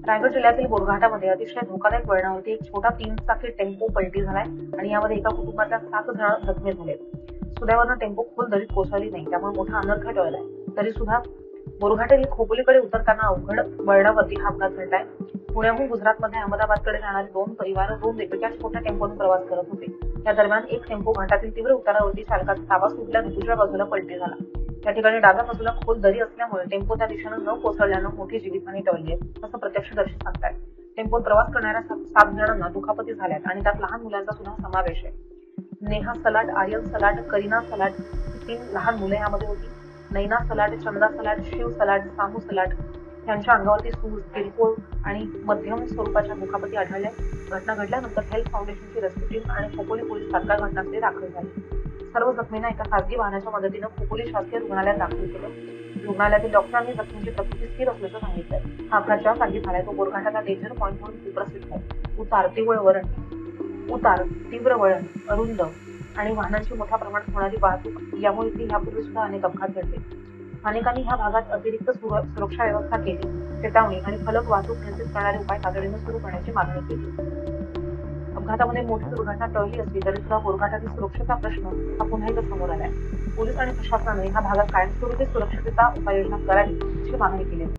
रायगड जिल्ह्यातील बोरघाटामध्ये अतिशय धोकादायक वळणावरती एक छोटा 3 चाकी टेम्पो पलटी झालाय आणि यामध्ये एका कुटुंबातल्या 7 जण जखमी झाले। सुदैवानं टेम्पो खोल दरीत कोसळली नाही, त्यामुळे मोठा अनर्थ टळलाय। तरी सुद्धा बोरघाटातील खोपोलीकडे उतरताना अवघड वळणावरती हा अपघात घडलाय। पुण्याहून गुजरातमध्ये अहमदाबादकडे जाणारे 2 परिवार 2 वेगवेगळ्या छोट्या टेम्पोने प्रवास करत होते। या दरम्यान एक टेम्पो घाटातील तीव्र उतारावरती चालकाचा ताबा सुटल्याने दुसऱ्या बाजूला पलटी झाला। त्या ठिकाणी डाव्या बाजूला खोल दरी असल्यामुळे टेम्पो त्या दिशेनं न कोसळल्यानं मोठी जीवितहानी टळली आहे, असं प्रत्यक्षदर्शी सांगतायत। टेम्पोत प्रवास करणाऱ्या 7 जणांना दुखापती झाल्यात आणि त्यात लहान मुलांचा सुद्धा समावेश आहे। नेहा सलाट, आर्यन सलाट, करीना सलाट ही 3 लहान मुले यामध्ये होती। नैना सलाट, चंदा सलाट, शिव सलाट, सामू सलाट यांच्या अंगावरती सूज, किरकोळ आणि मध्यम स्वरूपाच्या दुखापती आढळल्या। घटना घडल्यानंतर हेल्थ फाउंडेशनची रेस्क्यू टीम आणि खोपोली पोलीस तात्काळ घटनास्थळी दाखल झाले। सर्व जखमींना एका खासगी वाहनाच्या मदतीनं खोपोली शासकीय रुग्णालयात दाखल केलं। रुग्णालयातील डॉक्टरांनी जखमींची प्रकृती स्थिर असल्याचं सांगितलंय। हा अपघात ज्या जागी झालाय तो बोरघाटाचा डेंजर पॉईंट म्हणून सुप्रसिद्ध आहे। उतार, तीव्र वळण, अरुंद आणि वाहनांची मोठ्या प्रमाणात होणारी वाहतूक यामुळे इथे यापूर्वी सुद्धा अनेक अपघात घडले। स्थानिकांनी ह्या भागात अतिरिक्त सुरक्षा व्यवस्था केली, चेतावणी आणि फलक वाहतूक नियंत्रित करणारे उपाय तातडीनं सुरू करण्याची मागणी केली। अपघातामध्ये मोठी दुर्घटना टळली असली तरी सुद्धा बोरघाटातील सुरक्षेचा प्रश्न हा पुन्हा एकदा समोर आलाय। पोलीस आणि प्रशासनाने ह्या भागात कायमस्वरूपी सुरक्षितता उपाययोजना करावी अशी मागणी केली आहे।